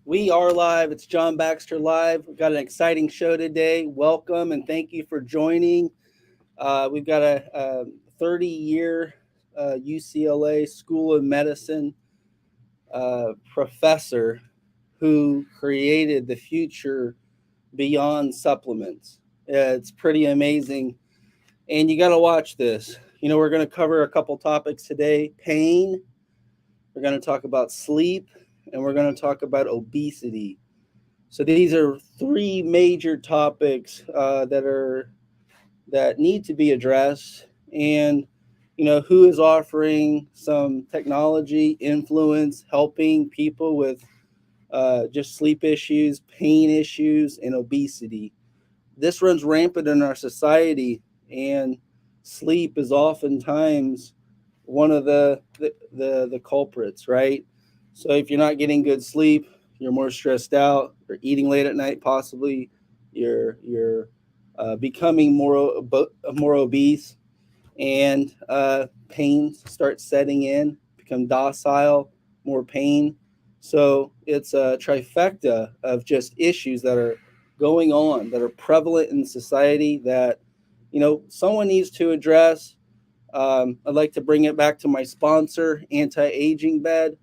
We are live. It's John Baxter Live. We've got an exciting show today. Welcome and thank you for joining. We've got a 30-year UCLA School of Medicine professor who created the future beyond supplements. It's pretty amazing. And you got to watch this. We're going to cover a couple topics today: pain, we're going to talk about sleep, and we're going to talk about obesity. So these are three major topics that need to be addressed. And who is offering some technology influence, helping people with just sleep issues, pain issues, and obesity. This runs rampant in our society, and sleep is oftentimes one of the culprits, right? So if you're not getting good sleep, you're more stressed out, you're eating late at night, possibly you're becoming more obese, and pain starts setting in, become docile, more pain. So it's a trifecta of just issues that are going on, that are prevalent in society, that someone needs to address. I'd like to bring it back to my sponsor, Anti-Aging Bed,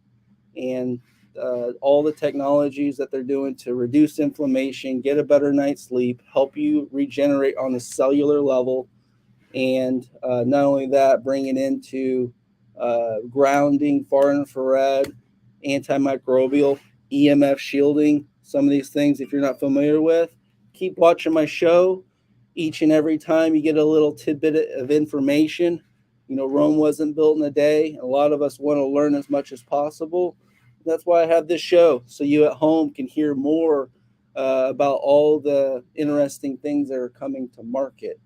and all the technologies that they're doing to reduce inflammation, get a better night's sleep, help you regenerate on the cellular level, and not only that, bring it into grounding, far infrared, antimicrobial, EMF shielding. Some of these things, if you're not familiar with, keep watching my show. Each and every time you get a little tidbit of information. Rome wasn't built in a day. A lot of us want to learn as much as possible. That's why I have this show, so you at home can hear more about all the interesting things that are coming to market.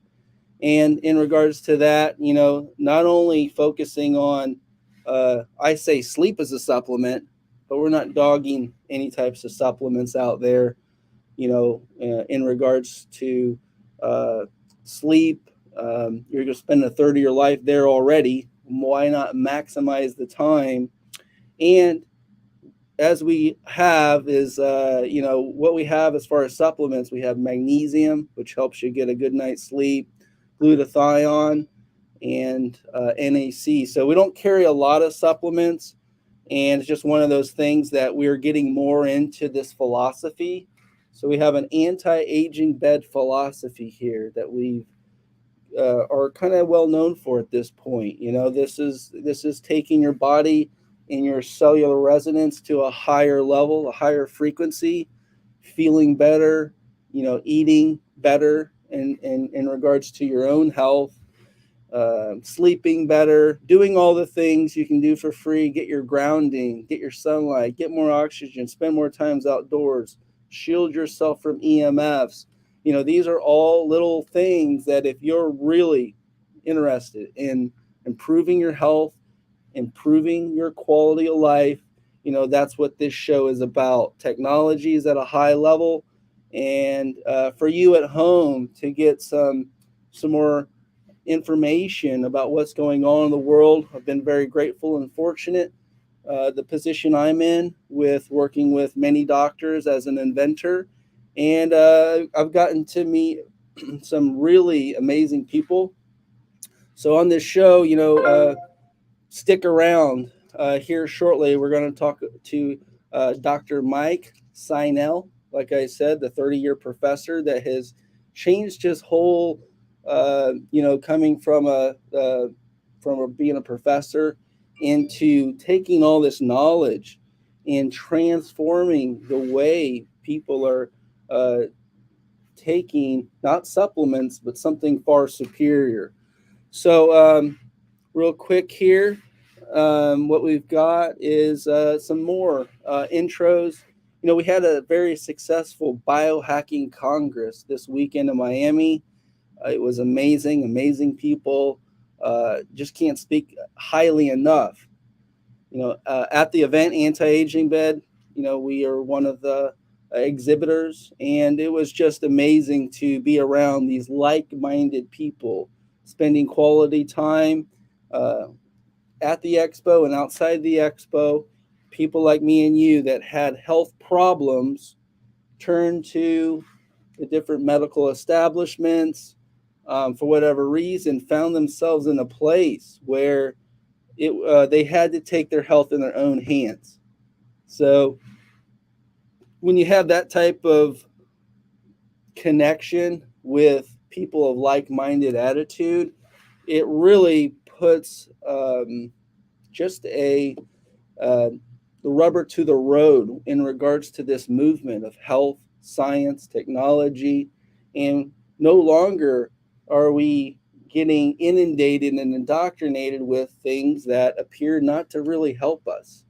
And in regards to that, not only focusing on, I say sleep as a supplement, but we're not dogging any types of supplements out there, in regards to sleep. You're going to spend a third of your life there already. Why not maximize the time? And as we have is, what we have as far as supplements, we have magnesium, which helps you get a good night's sleep, glutathione, and NAC. So we don't carry a lot of supplements, and it's just one of those things that we're getting more into this philosophy. So we have an anti-aging bed philosophy here that we are kind of well known for at this point. This is taking your body and your cellular resonance to a higher level, a higher frequency, feeling better, eating better in regards to your own health, sleeping better, doing all the things you can do for free, get your grounding, get your sunlight, get more oxygen, spend more times outdoors, shield yourself from EMFs. These are all little things that if you're really interested in improving your health, improving your quality of life, that's what this show is about. Technology is at a high level, and for you at home to get some more information about what's going on in the world. I've been very grateful and fortunate, the position I'm in, with working with many doctors as an inventor, and I've gotten to meet some really amazing people. So on this show, stick around. Here shortly, we're going to talk to Dr. Mike Sinel. Like I said, the 30-year professor that has changed his whole, coming from being a professor into taking all this knowledge and transforming the way people are taking not supplements, but something far superior. So real quick here, what we've got is some more intros. We had a very successful biohacking congress this weekend in Miami. It was amazing people. Just can't speak highly enough. At the event, Anti-Aging Bed, we are one of the exhibitors, and it was just amazing to be around these like-minded people, spending quality time at the expo and outside the expo. people like me and you that had health problems turned to the different medical establishments, for whatever reason, found themselves in a place where they had to take their health in their own hands. So when you have that type of connection with people of like-minded attitude, it really puts just uh, the rubber to the road in regards to this movement of health, science, technology, and no longer are we getting inundated and indoctrinated with things that appear not to really help us.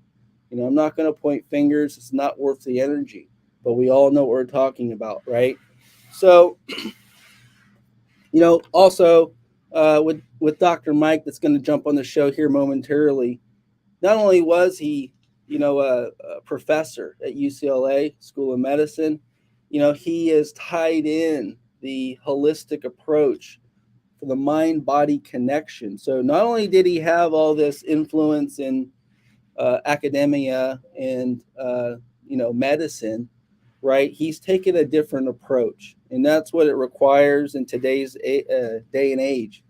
I'm not going to point fingers. It's not worth the energy, but we all know what we're talking about, right? So, also with Dr. Mike, that's going to jump on the show here momentarily. Not only was he, a professor at UCLA School of Medicine, he has tied in the holistic approach for the mind-body connection. So not only did he have all this influence in academia and medicine, right? He's taken a different approach, and that's what it requires in today's day and age.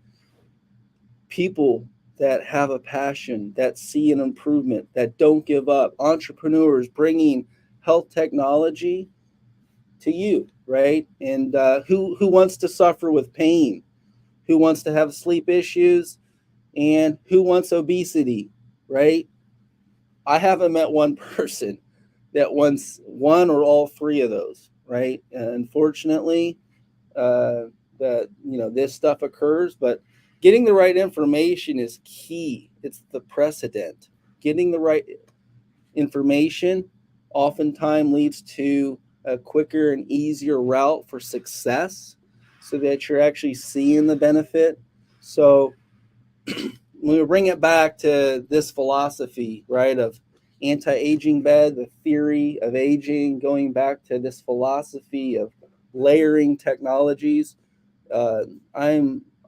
People that have a passion, that see an improvement, that don't give up, entrepreneurs bringing health technology to you, right? And who wants to suffer with pain? Who wants to have sleep issues? And who wants obesity, right? I haven't met one person that wants one or all three of those, right? Unfortunately, this stuff occurs, but getting the right information is key. It's the precedent. Getting the right information oftentimes leads to a quicker and easier route for success, so that you're actually seeing the benefit. So when we bring it back to this philosophy, right, of anti-aging bed, the theory of aging, going back to this philosophy of layering technologies, uh, I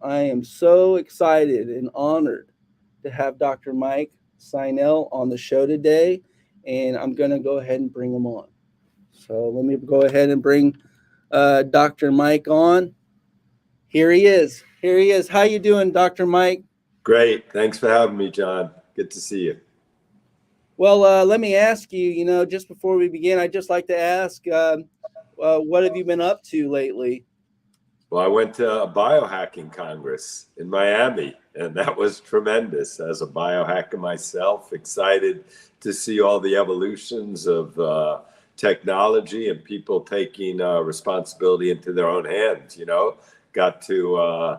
am so excited and honored to have Dr. Mike Sinel on the show today, and I'm going to go ahead and bring him on. So let me go ahead and bring Dr. Mike on. Here he is. Here he is. How you doing, Dr. Mike? Great. Thanks for having me, John. Good to see you. Well, let me ask you, just before we begin, I'd just like to ask, what have you been up to lately? Well, I went to a biohacking congress in Miami, and that was tremendous. As a biohacker myself, excited to see all the evolutions of technology and people taking responsibility into their own hands. Got to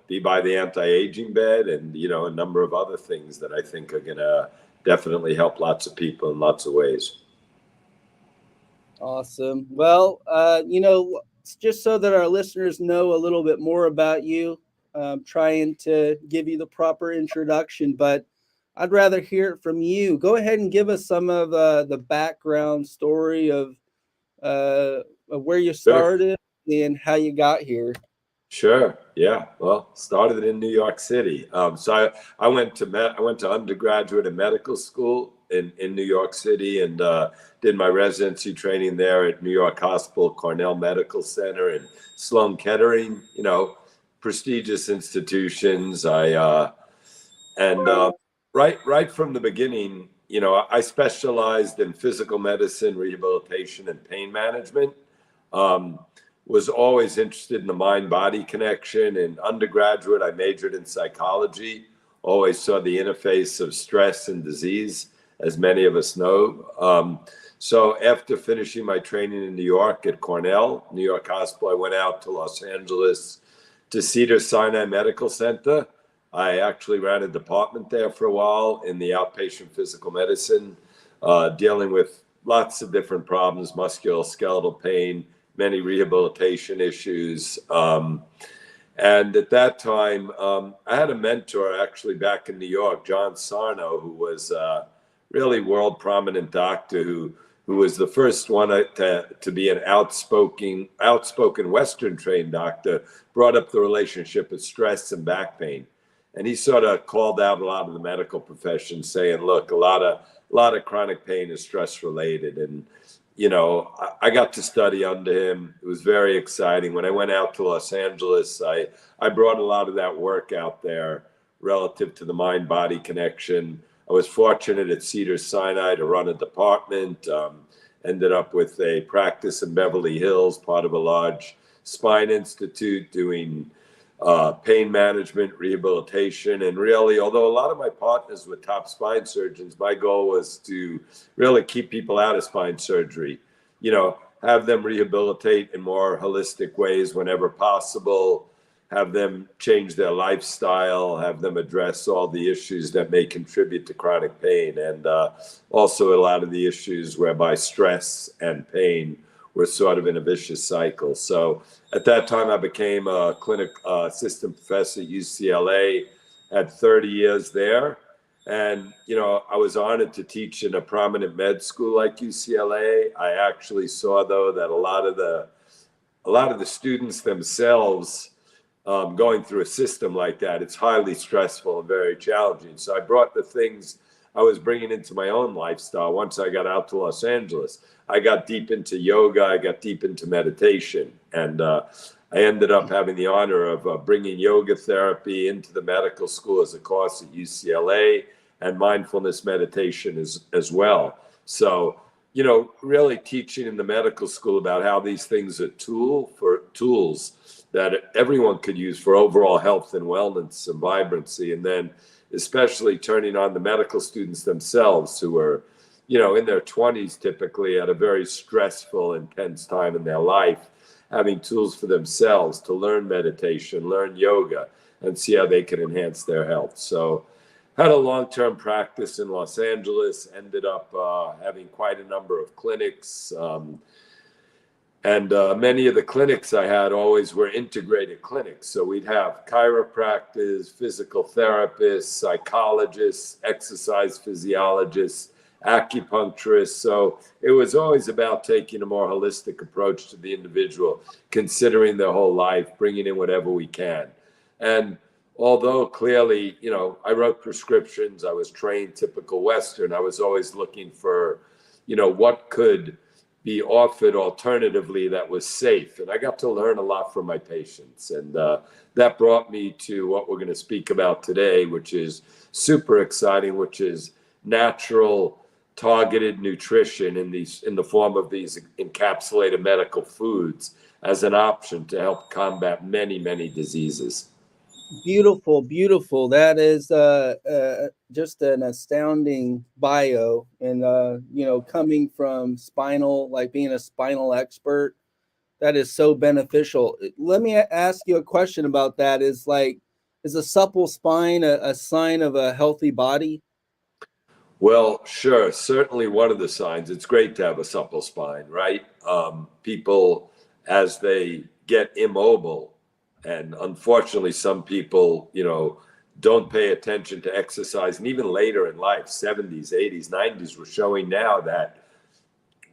be by the anti-aging bed, and a number of other things that I think are going to definitely help lots of people in lots of ways. Awesome. Well, just so that our listeners know a little bit more about you, I'm trying to give you the proper introduction, but I'd rather hear it from you. Go ahead and give us some of the background story of where you started and how you got here. Sure. Yeah. Well, started in New York City. So I went to undergraduate and medical school in New York City, and did my residency training there at New York Hospital, Cornell Medical Center, and Sloan Kettering. Prestigious institutions. Right from the beginning, I specialized in physical medicine, rehabilitation, and pain management. Was always interested in the mind-body connection. In undergraduate, I majored in psychology, always saw the interface of stress and disease, as many of us know. So after finishing my training in New York at Cornell, New York Hospital, I went out to Los Angeles to Cedars-Sinai Medical Center. I actually ran a department there for a while in the outpatient physical medicine, dealing with lots of different problems, musculoskeletal pain, many rehabilitation issues. And at that time, I had a mentor actually back in New York, John Sarno, who was a really world prominent doctor who was the first one to be an outspoken Western trained doctor, brought up the relationship of stress and back pain. And he sort of called out a lot of the medical profession, saying, look, a lot of chronic pain is stress related. And, you know, I got to study under him. It was very exciting. When I went out to Los Angeles, I brought a lot of that work out there relative to the mind-body connection. I was fortunate at Cedars-Sinai to run a department, ended up with a practice in Beverly Hills, part of a large spine institute, doing pain management, rehabilitation. And really, although a lot of my partners were top spine surgeons, my goal was to really keep people out of spine surgery, you know, have them rehabilitate in more holistic ways whenever possible, have them change their lifestyle, have them address all the issues that may contribute to chronic pain, and also a lot of the issues whereby stress and pain were sort of in a vicious cycle. So at that time, I became a clinic assistant professor at UCLA, had 30 years there. And, you know, I was honored to teach in a prominent med school like UCLA. I actually saw, though, that a lot of the students themselves, going through a system like that, it's highly stressful and very challenging. So I brought the things I was bringing into my own lifestyle once I got out to Los Angeles. I got deep into yoga, I got deep into meditation, and I ended up having the honor of bringing yoga therapy into the medical school as a course at UCLA, and mindfulness meditation as well. So, you know, really teaching in the medical school about how these things are tools that everyone could use for overall health and wellness and vibrancy, and then especially turning on the medical students themselves who are, you know, in their 20s typically, at a very stressful, intense time in their life, having tools for themselves to learn meditation, learn yoga, and see how they can enhance their health. So had a long-term practice in Los Angeles, ended up having quite a number of clinics. And many of the clinics I had always were integrated clinics. So we'd have chiropractors, physical therapists, psychologists, exercise physiologists, acupuncturists. So it was always about taking a more holistic approach to the individual, considering their whole life, bringing in whatever we can. And although clearly, you know, I wrote prescriptions, I was trained typical Western, I was always looking for, you know, what could be offered alternatively that was safe. And I got to learn a lot from my patients. And that brought me to what we're going to speak about today, which is super exciting, which is natural targeted nutrition in the form of these encapsulated medical foods as an option to help combat many, many diseases. Beautiful, beautiful. That is just an astounding bio. And, you know, coming from spinal, like being a spinal expert, that is so beneficial. Let me ask you a question about that. Is a supple spine a sign of a healthy body? Well, sure. Certainly one of the signs. It's great to have a supple spine, right? People, as they get immobile, and unfortunately, some people, you know, don't pay attention to exercise. And even later in life, 70s, 80s, 90s, we're showing now that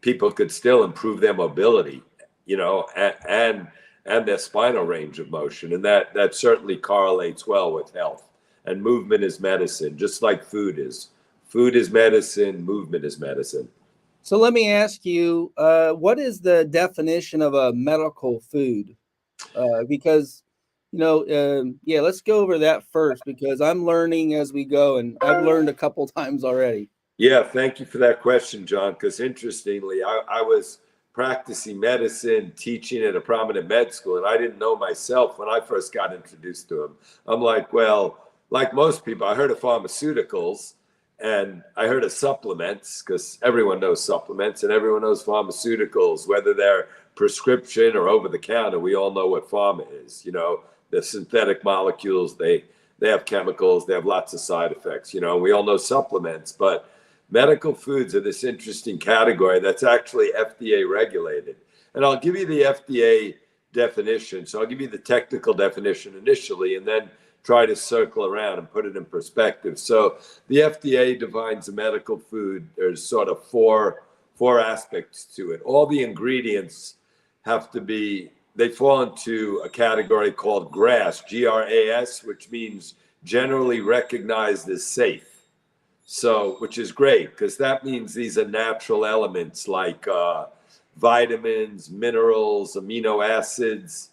people could still improve their mobility, you know, and their spinal range of motion. And that certainly correlates well with health. And movement is medicine, just like food is. Food is medicine, movement is medicine. So let me ask you, what is the definition of a medical food? Because, you know, yeah, let's go over that first, because I'm learning as we go, and I've learned a couple times already. Yeah, thank you for that question, John, because interestingly, I was practicing medicine, teaching at a prominent med school, and I didn't know myself when I first got introduced to them. I'm like, well, like most people, I heard of pharmaceuticals, and I heard of supplements, because everyone knows supplements and everyone knows pharmaceuticals, whether they're prescription or over the counter. We all know what pharma is. You know, the synthetic molecules, they have chemicals, they have lots of side effects. You know, we all know supplements, but medical foods are this interesting category that's actually FDA regulated. And I'll give you the FDA definition. So I'll give you the technical definition initially, and then try to circle around and put it in perspective. So the FDA defines a medical food. There's sort of four aspects to it. All the ingredients have to be, they fall into a category called GRAS, G-R-A-S, which means generally recognized as safe. So, which is great, because that means these are natural elements like vitamins, minerals, amino acids,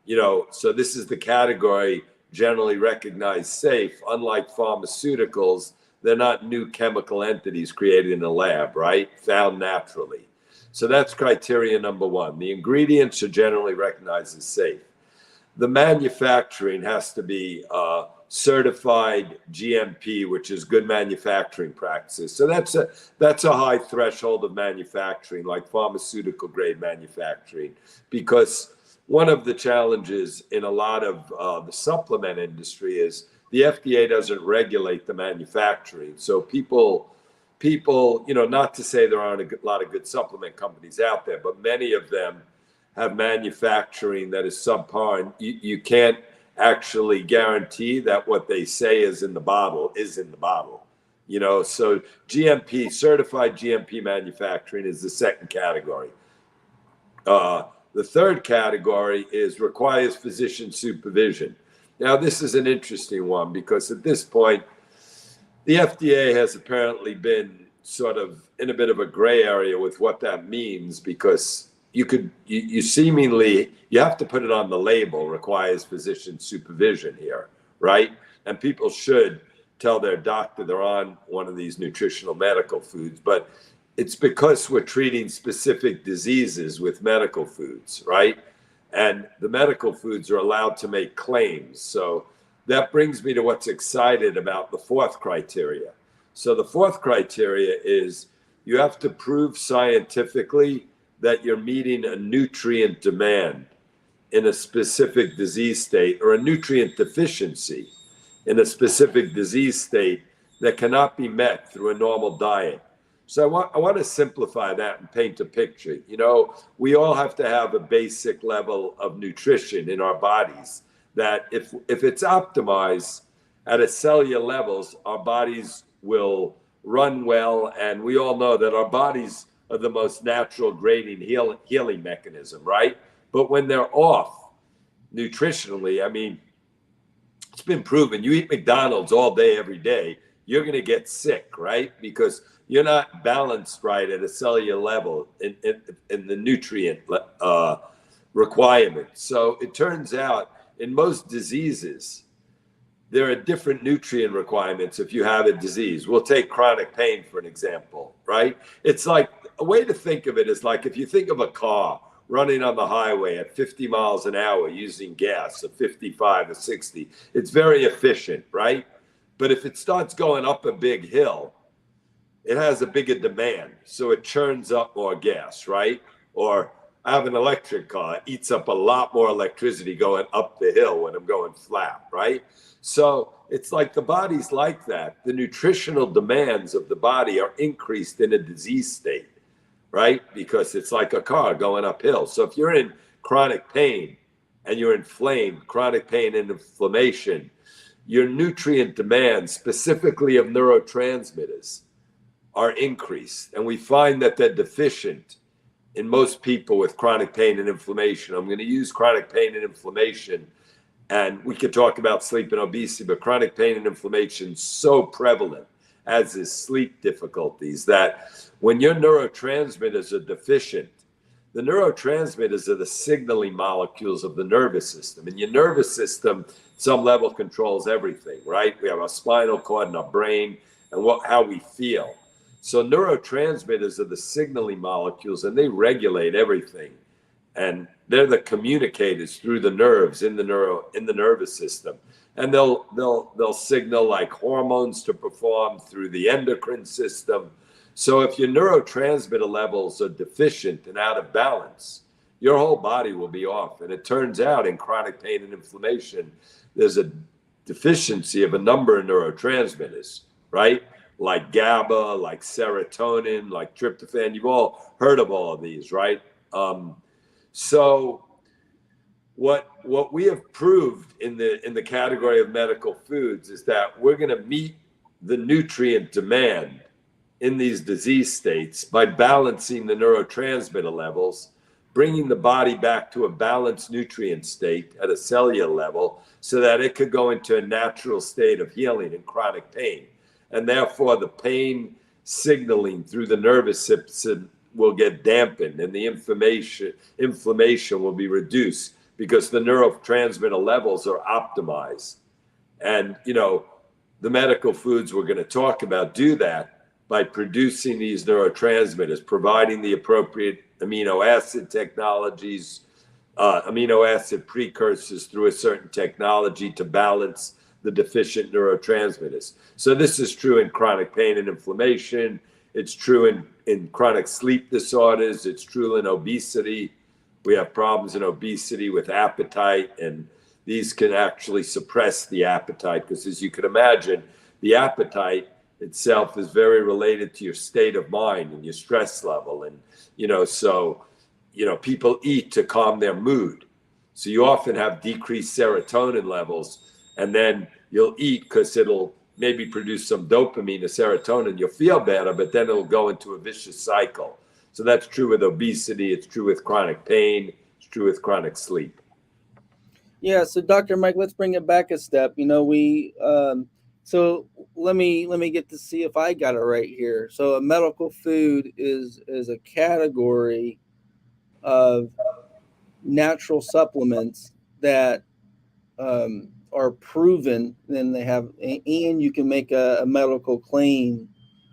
so this is the category generally recognized safe. Unlike pharmaceuticals, they're not new chemical entities created in a lab, right? Found naturally. So that's criteria number one. The ingredients are generally recognized as safe. The manufacturing has to be certified GMP, which is good manufacturing practices. So that's a high threshold of manufacturing, like pharmaceutical grade manufacturing, because one of the challenges in a lot of the supplement industry is the FDA doesn't regulate the manufacturing. So people, not to say there aren't a lot of good supplement companies out there, but many of them have manufacturing that is subpar, and you can't actually guarantee that what they say is in the bottle is in the bottle. So GMP, certified GMP manufacturing, is the second category. The third category is requires physician supervision. Now, this is an interesting one because at this point, the FDA has apparently been sort of in a bit of a gray area with what that means, because you seemingly, you have to put it on the label, requires physician supervision here, right? And people should tell their doctor they're on one of these nutritional medical foods, but it's because we're treating specific diseases with medical foods, right? And the medical foods are allowed to make claims. So that brings me to what's excited about the fourth criteria. So the fourth criteria is you have to prove scientifically that you're meeting a nutrient demand in a specific disease state, or a nutrient deficiency in a specific disease state that cannot be met through a normal diet. So I want to simplify that and paint a picture. We all have to have a basic level of nutrition in our bodies that if it's optimized at a cellular levels, our bodies will run well. And we all know that our bodies are the most natural grading healing mechanism, right? But when they're off nutritionally, I mean, it's been proven, you eat McDonald's all day, every day, you're going to get sick, right? Because you're not balanced right at a cellular level in the nutrient requirement. So it turns out in most diseases, there are different nutrient requirements if you have a disease. We'll take chronic pain for an example, right? It's like, a way to think of it is like if you think of a car running on the highway at 50 miles an hour using gas of 55 or 60, it's very efficient, right? But if it starts going up a big hill, it has a bigger demand, so it churns up more gas, right? Or I have an electric car, it eats up a lot more electricity going up the hill when I'm going flat, right? So it's like the body's like that. The nutritional demands of the body are increased in a disease state, right? Because it's like a car going uphill. So if you're in chronic pain and you're inflamed, chronic pain and inflammation, your nutrient demands, specifically of neurotransmitters, are increased. And we find that they're deficient in most people with chronic pain and inflammation. I'm going to use chronic pain and inflammation, and we could talk about sleep and obesity, but chronic pain and inflammation is so prevalent, as is sleep difficulties, that when your neurotransmitters are deficient, the neurotransmitters are the signaling molecules of the nervous system. And your nervous system, some level, controls everything, right? We have our spinal cord and our brain and how we feel. So neurotransmitters are the signaling molecules, and they regulate everything. And they're the communicators through the nerves in the nervous system. And they'll signal like hormones to perform through the endocrine system. So if your neurotransmitter levels are deficient and out of balance, your whole body will be off. And it turns out in chronic pain and inflammation, there's a deficiency of a number of neurotransmitters, right? Like GABA, like serotonin, like tryptophan. You've all heard of all of these, right? So what we have proved in the category of medical foods is that we're going to meet the nutrient demand in these disease states by balancing the neurotransmitter levels, bringing the body back to a balanced nutrient state at a cellular level so that it could go into a natural state of healing and chronic pain. And therefore, the pain signaling through the nervous system will get dampened and the inflammation will be reduced because the neurotransmitter levels are optimized. And, the medical foods we're going to talk about do that by producing these neurotransmitters, providing the appropriate amino acid technologies, amino acid precursors through a certain technology to balance the deficient neurotransmitters. So this is true in chronic pain and inflammation. It's true in chronic sleep disorders. It's true in obesity. We have problems in obesity with appetite, and these can actually suppress the appetite because, as you can imagine, the appetite itself is very related to your state of mind and your stress level. And, people eat to calm their mood. So you often have decreased serotonin levels, and then you'll eat because it'll maybe produce some dopamine or serotonin. You'll feel better, but then it'll go into a vicious cycle. So that's true with obesity. It's true with chronic pain. It's true with chronic sleep. Yeah. So Dr. Mike, let's bring it back a step. So let me get to see if I got it right here. So a medical food is a category of natural supplements that are proven, then they have, and you can make a medical claim,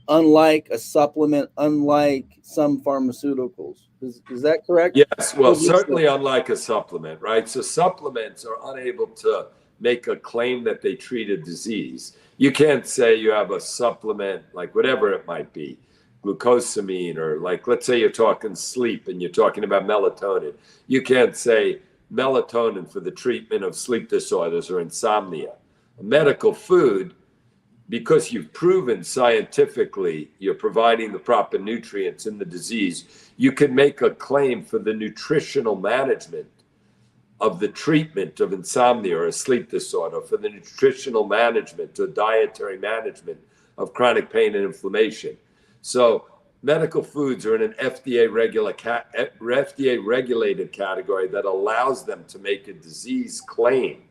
unlike a supplement, unlike some pharmaceuticals. Is that correct? Yes, well, certainly unlike a supplement, right? So supplements are unable to make a claim that they treat a disease. You can't say you have a supplement, like whatever it might be, glucosamine, or like, let's say you're talking sleep and you're talking about melatonin. You can't say melatonin for the treatment of sleep disorders or insomnia. A medical food, because you've proven scientifically you're providing the proper nutrients in the disease, you can make a claim for the nutritional management of the treatment of insomnia or a sleep disorder, for the nutritional management or dietary management of chronic pain and inflammation. So medical foods are in an FDA regulated category that allows them to make a disease claim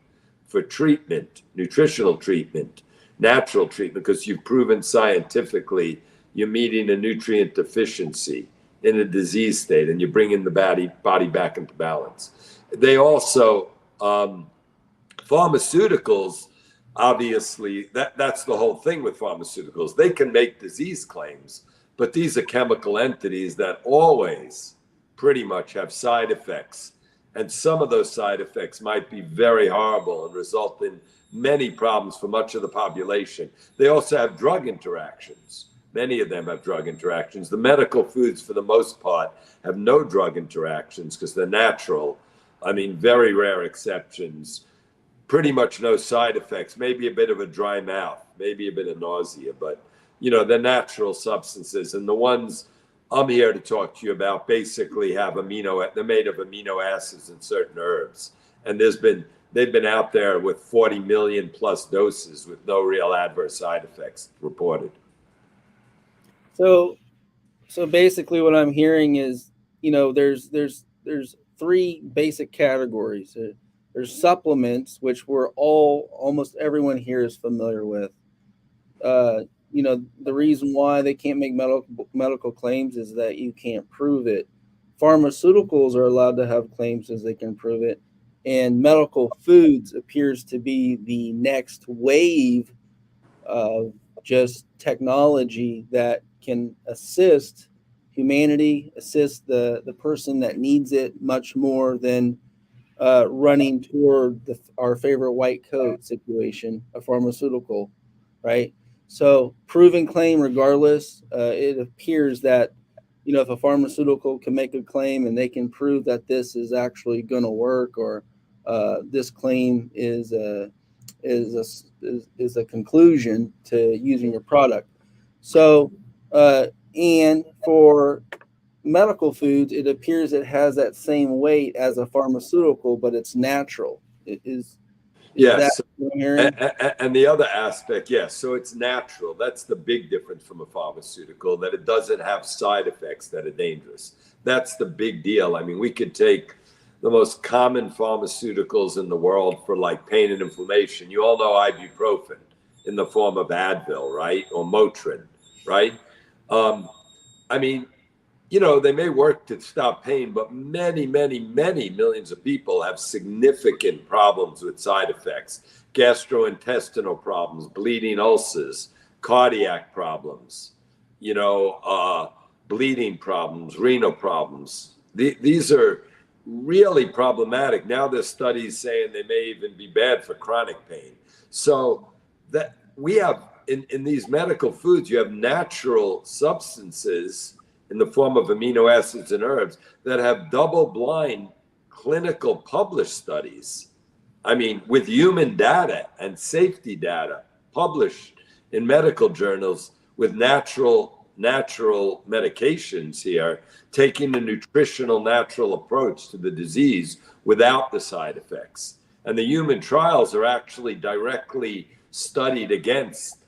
for treatment, nutritional treatment, natural treatment, because you've proven scientifically you're meeting a nutrient deficiency in a disease state and you're bringing the body back into balance. They also, pharmaceuticals, obviously, that's the whole thing with pharmaceuticals. They can make disease claims, but these are chemical entities that always pretty much have side effects. And some of those side effects might be very horrible and result in many problems for much of the population. They also have drug interactions. Many of them have drug interactions. The medical foods, for the most part, have no drug interactions because they're natural. I mean, very rare exceptions. Pretty much no side effects, maybe a bit of a dry mouth, maybe a bit of nausea, but they're natural substances. And the ones I'm here to talk to you about basically have they're made of amino acids and certain herbs. And they've been out there with 40 million plus doses with no real adverse side effects reported. So basically what I'm hearing is, there's three basic categories. There's supplements, which almost everyone here is familiar with. The reason why they can't make medical claims is that you can't prove it. Pharmaceuticals are allowed to have claims as they can prove it. And medical foods appears to be the next wave of just technology that can assist humanity, assist the person that needs it much more than running toward our favorite white coat situation, a pharmaceutical, right? So proven claim regardless, it appears that, if a pharmaceutical can make a claim and they can prove that this is actually going to work, or this claim is a conclusion to using your product. So, and for medical foods, it appears it has that same weight as a pharmaceutical, but it's natural. Is Is that Yes. what I'm hearing? And the other aspect, yes, so it's natural. That's the big difference from a pharmaceutical, that it doesn't have side effects that are dangerous. That's the big deal. I mean, we could take the most common pharmaceuticals in the world for like pain and inflammation. You all know ibuprofen in the form of Advil, right? Or Motrin, right? Um, I mean, they may work to stop pain, but many, many, many millions of people have significant problems with side effects, gastrointestinal problems, bleeding ulcers, cardiac problems, bleeding problems, renal problems. These are really problematic. Now there's studies saying they may even be bad for chronic pain. So that we have in these medical foods, you have natural substances in the form of amino acids and herbs that have double-blind clinical published studies. I mean, with human data and safety data published in medical journals with natural medications here, taking a nutritional natural approach to the disease without the side effects. And the human trials are actually directly studied against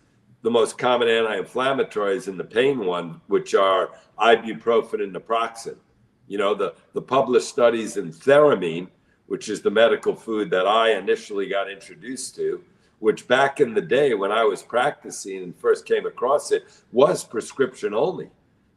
the most common anti-inflammatories in the pain one, which are ibuprofen and naproxen. The published studies in theramine, which is the medical food that I initially got introduced to, which back in the day when I was practicing and first came across it, was prescription only,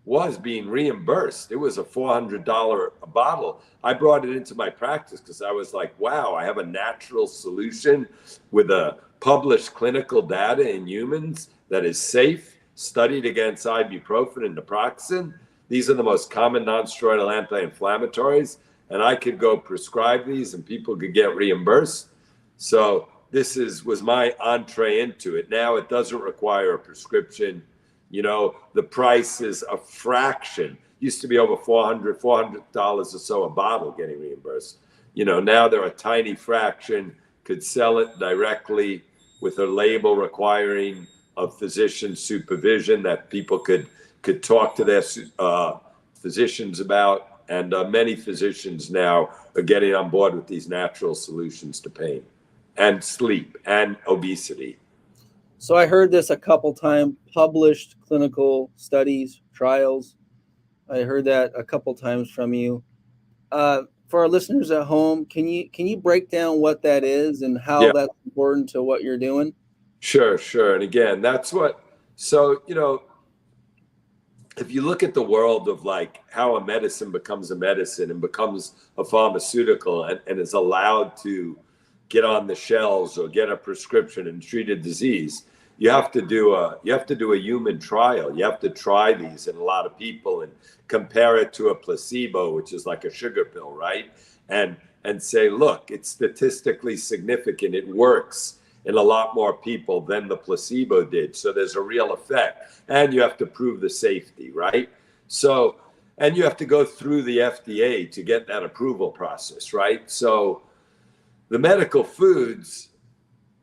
was being reimbursed. It was a $400 a bottle. I brought it into my practice because I was like, wow, I have a natural solution with a published clinical data in humans that is safe, studied against ibuprofen and naproxen. These are the most common non-steroidal anti-inflammatories, and I could go prescribe these and people could get reimbursed. So this was my entree into it. Now it doesn't require a prescription. The price is a fraction. Used to be over $400 or so a bottle getting reimbursed. Now they're a tiny fraction, could sell it directly with a label requiring of physician supervision that people could talk to their physicians about. And many physicians now are getting on board with these natural solutions to pain and sleep and obesity. So I heard this a couple times, published clinical studies, trials. I heard that a couple times from you. For our listeners at home, can you break down what that is and how Yeah, that's important to what you're doing? sure. And again, so, if you look at the world of like how a medicine becomes a medicine and becomes a pharmaceutical and is allowed to get on the shelves or get a prescription and treat a disease, you have to do a human trial. You have to try these in a lot of people and compare it to a placebo, which is like a sugar pill, right? And say, look, it's statistically significant. It works in a lot more people than the placebo did. So there's a real effect. And you have to prove the safety, right? So, and you have to go through the FDA to get that approval process, right? So the medical foods,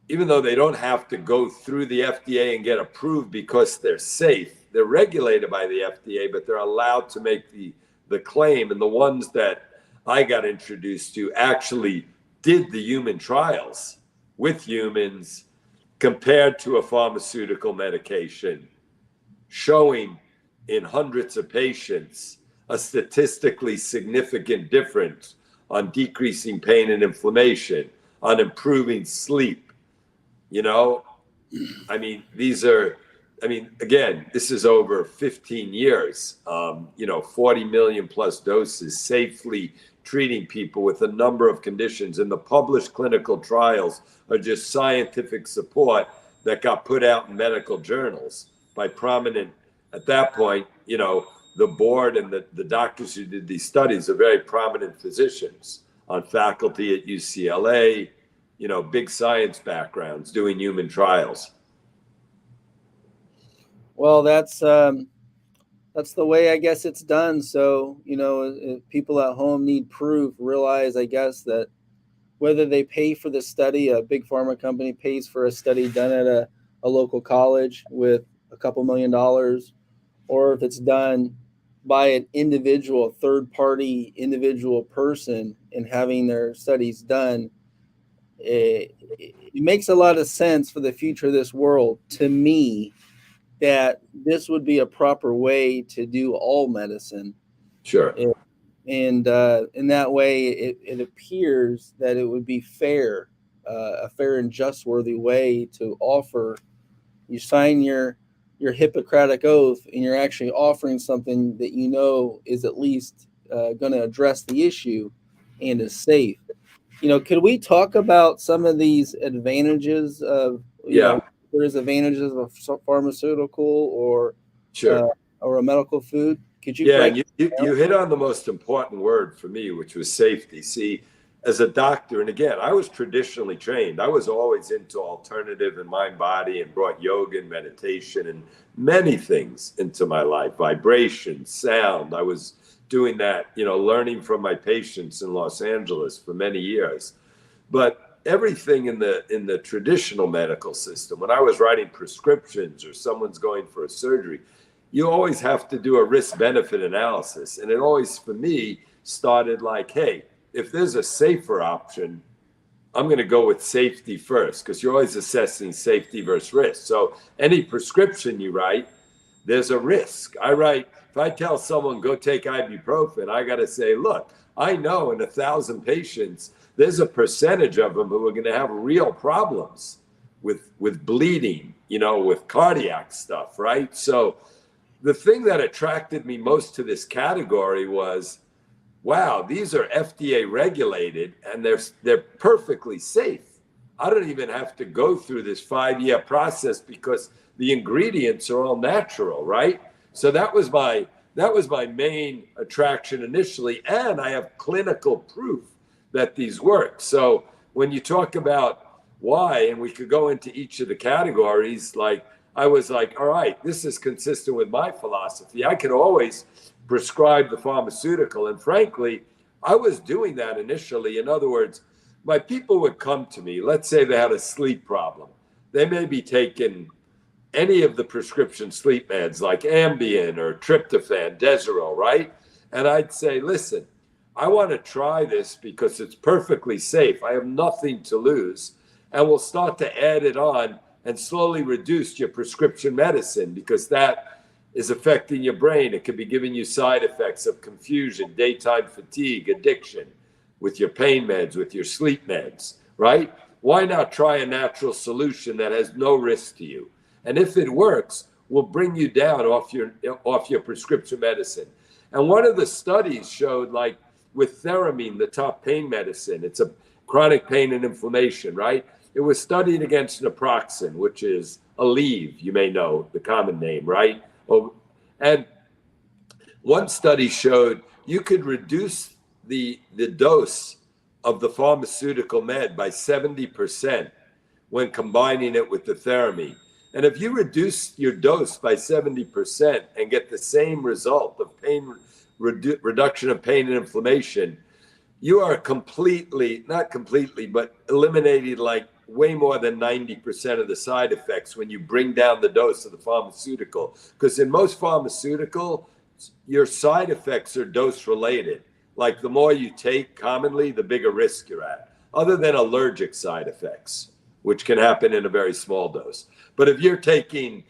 even though they don't have to go through the FDA and get approved because they're safe, they're regulated by the FDA, but they're allowed to make the claim. And the ones that I got introduced to actually did the human trials with humans compared to a pharmaceutical medication, showing in hundreds of patients a statistically significant difference on decreasing pain and inflammation, on improving sleep. Again, this is over 15 years, 40 million plus doses safely treating people with a number of conditions. And the published clinical trials are just scientific support that got put out in medical journals by prominent, at that point, the board and the doctors who did these studies are very prominent physicians on faculty at UCLA, big science backgrounds doing human trials. Well, that's the way I guess it's done. So if people at home need proof, realize I guess that whether they pay for the study, a big pharma company pays for a study done at a local college with a couple $1,000,000, or if it's done by an individual, third-party individual person and having their studies done, it makes a lot of sense for the future of this world to me that this would be a proper way to do all medicine. Sure. And in that way, it appears that it would be fair, a fair and just worthy way to offer. You sign your Hippocratic oath, and you're actually offering something that you know is at least going to address the issue and is safe. Could we talk about some of these advantages of, Yeah. there's advantages of pharmaceutical Sure. or a medical food? Could you Yeah, break and you, it you down? you hit on the most important word for me, which was safety. See, as a doctor, and again, I was traditionally trained. I was always into alternative and mind body and brought yoga and meditation and many things into my life, vibration, sound. I was doing that, learning from my patients in Los Angeles for many years. But everything in the traditional medical system, when I was writing prescriptions or someone's going for a surgery, you always have to do a risk benefit analysis. And it always, for me, started like, hey, if there's a safer option, I'm going to go with safety first, because you're always assessing safety versus risk. So any prescription you write, there's a risk. If I tell someone go take ibuprofen, I got to say, look, I know in 1,000 patients, there's a percentage of them who are going to have real problems with bleeding, with cardiac stuff, right? So the thing that attracted me most to this category was, wow, these are FDA regulated and they're perfectly safe. I don't even have to go through this 5-year process because the ingredients are all natural, right? So that was my main attraction initially, and I have clinical proof that these work. So when you talk about why, and we could go into each of the categories, like I was like, all right, this is consistent with my philosophy. I could always prescribe the pharmaceutical. And frankly, I was doing that initially. In other words, my people would come to me, let's say they had a sleep problem. They may be taking any of the prescription sleep meds like Ambien or tryptophan, Deserol, right? And I'd say, listen, I want to try this because it's perfectly safe. I have nothing to lose. And we'll start to add it on and slowly reduce your prescription medicine, because that is affecting your brain. It could be giving you side effects of confusion, daytime fatigue, addiction with your pain meds, with your sleep meds, right? Why not try a natural solution that has no risk to you? And if it works, will bring you down off your prescription medicine. And one of the studies showed, like with Theramine, the top pain medicine, it's a chronic pain and inflammation, right? It was studied against naproxen, which is Aleve, you may know the common name, right? And one study showed you could reduce the dose of the pharmaceutical med by 70% when combining it with the Theramine. And if you reduce your dose by 70% and get the same result of reduction of pain and inflammation, you are not completely, but eliminating like way more than 90% of the side effects when you bring down the dose of the pharmaceutical. Because in most pharmaceutical, your side effects are dose related. Like the more you take commonly, the bigger risk you're at, other than allergic side effects, which can happen in a very small dose. But if you're taking,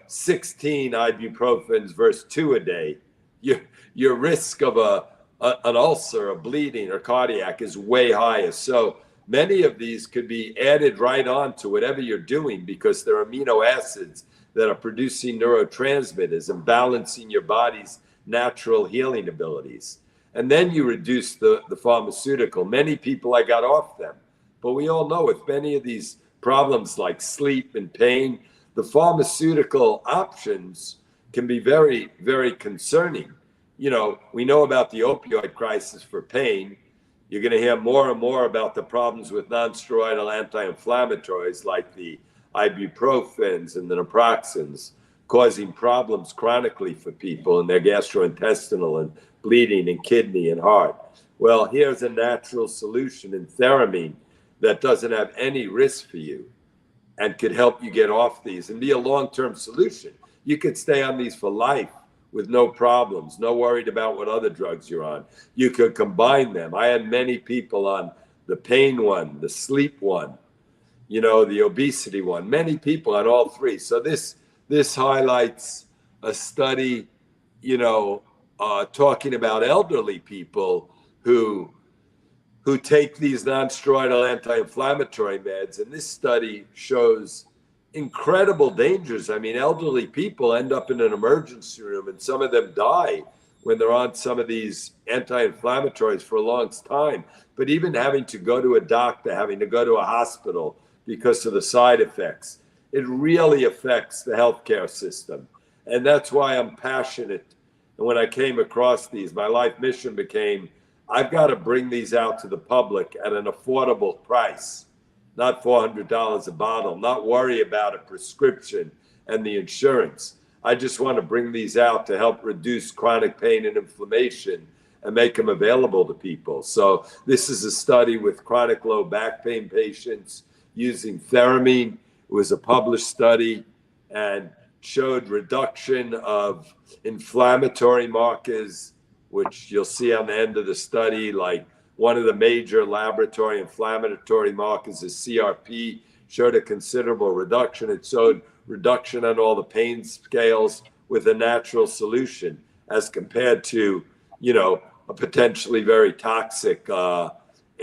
16 ibuprofens versus 2 a day, your risk of an ulcer, a bleeding, or cardiac is way higher. So many of these could be added right on to whatever you're doing, because they're amino acids that are producing neurotransmitters and balancing your body's natural healing abilities. And then you reduce the pharmaceutical. Many people, I got off them. But we all know with many of these problems like sleep and pain, the pharmaceutical options can be very, very concerning. We know about the opioid crisis for pain. You're going to hear more and more about the problems with non-steroidal anti-inflammatories like the ibuprofens and the naproxens, causing problems chronically for people in their gastrointestinal and bleeding and kidney and heart. Well, here's a natural solution in Theramine that doesn't have any risk for you and could help you get off these and be a long-term solution. You could stay on these for life with no problems, no worried about what other drugs you're on. You could combine them. I had many people on the pain one, the sleep one, the obesity one, many people on all three. So this highlights a study, talking about elderly people who take these non-steroidal anti-inflammatory meds. And this study shows incredible dangers. I mean, elderly people end up in an emergency room, and some of them die when they're on some of these anti-inflammatories for a long time. But even having to go to a doctor, having to go to a hospital because of the side effects, it really affects the healthcare system. And that's why I'm passionate. And when I came across these, my life mission became, I've got to bring these out to the public at an affordable price, not $400 a bottle, not worry about a prescription and the insurance. I just want to bring these out to help reduce chronic pain and inflammation and make them available to people. So this is a study with chronic low back pain patients using Theramine. It was a published study and showed reduction of inflammatory markers, which you'll see on the end of the study, like one of the major laboratory inflammatory markers is CRP, showed a considerable reduction. It showed reduction on all the pain scales with a natural solution as compared to, a potentially very toxic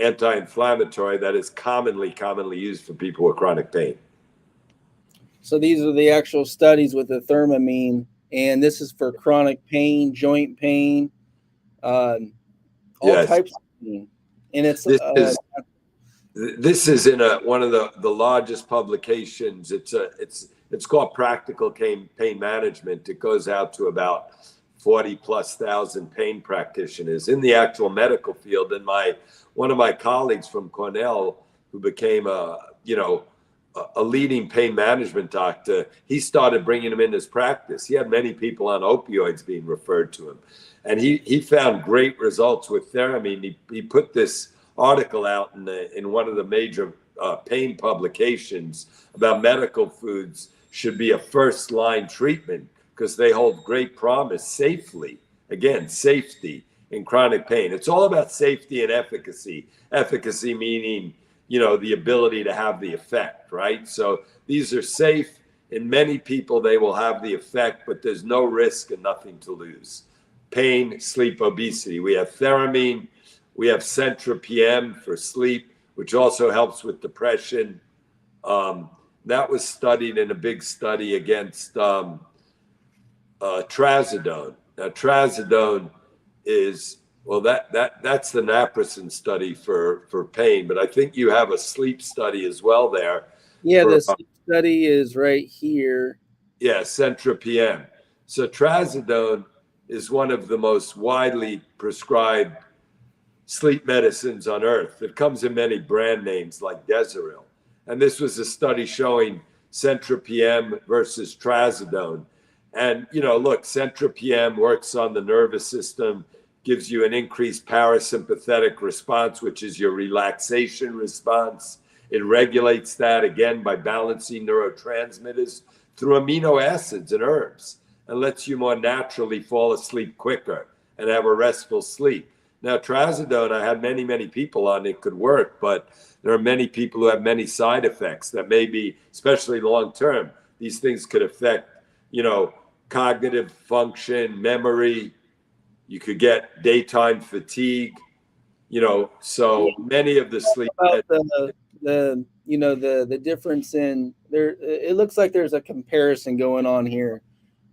anti-inflammatory that is commonly used for people with chronic pain. So these are the actual studies with the Theramine, and this is for chronic pain, joint pain, all Yes. types of pain. And it's this is in one of the largest publications. It's called Practical Pain Management. It goes out to about 40,000+ pain practitioners in the actual medical field. And one of my colleagues from Cornell, who became a leading pain management doctor, he started bringing them in his practice. He had many people on opioids being referred to him. And he found great results with Theramine. He put this article out in one of the major pain publications about medical foods should be a first-line treatment because they hold great promise safely. Again, safety in chronic pain. It's all about safety and efficacy. Efficacy meaning, the ability to have the effect, right? So these are safe. In many people, they will have the effect, but there's no risk and nothing to lose. Pain, sleep, obesity. We have Theramine. We have Centra PM for sleep, which also helps with depression. That was studied in a big study against trazodone. Now, trazodone is, that's the naproxen study for pain, but I think you have a sleep study as well there. Yeah, the sleep study is right here. Yeah, Centra PM. So trazodone is one of the most widely prescribed sleep medicines on earth. It comes in many brand names like Deseril. And this was a study showing Centra PM versus trazodone. And, look, Centra PM works on the nervous system, gives you an increased parasympathetic response, which is your relaxation response. It regulates that, again, by balancing neurotransmitters through amino acids and herbs, and lets you more naturally fall asleep quicker and have a restful sleep. Now, trazodone, I had many people on it could work, but there are many people who have many side effects that may be, especially long-term, these things could affect, cognitive function, memory. You could get daytime fatigue, so many of the sleep. The difference in there, it looks like there's a comparison going on here,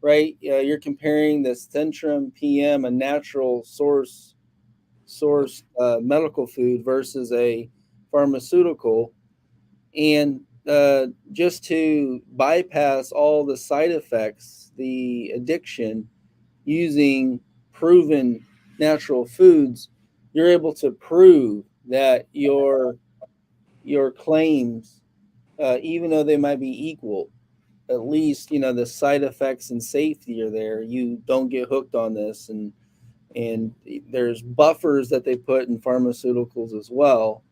right? You're comparing the Centrum PM, a natural source medical food versus a pharmaceutical, and just to bypass all the side effects, the addiction, using proven natural foods, you're able to prove that your claims, even though they might be equal, at least the side effects and safety are there. You don't get hooked on this, and there's buffers that they put in pharmaceuticals as well.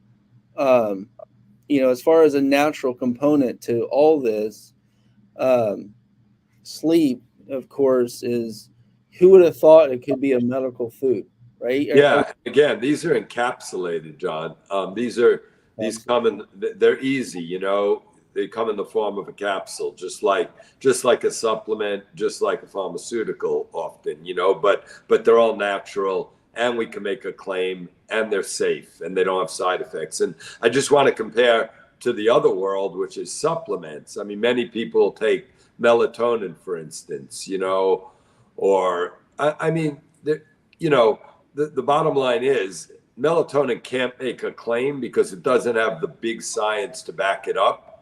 As far as a natural component to all this, sleep, of course, is, who would have thought it could be a medical food? right? Yeah, again, these are encapsulated, John. These come in, they're easy, you know. They come in the form of a capsule, just like a supplement, just like a pharmaceutical often, you know, but they're all natural and we can make a claim and they're safe and they don't have side effects. And I just want to compare to the other world, which is supplements. I mean, many people take melatonin, for instance, you know, or I mean, you know, the bottom line is melatonin can't make a claim because it doesn't have the big science to back it up.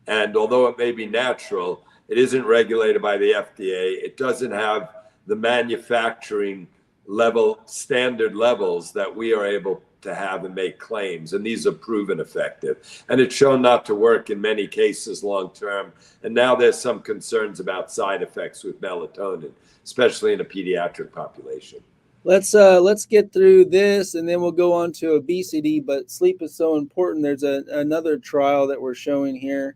And although it may be natural, it isn't regulated by the FDA. It doesn't have the manufacturing level, standard levels that we are able to have and make claims. And these are proven effective. And it's shown not to work in many cases long term. And now there's some concerns about side effects with melatonin, especially in a pediatric population. Let's get through this and then we'll go on to obesity, but sleep is so important. There's another trial that we're showing here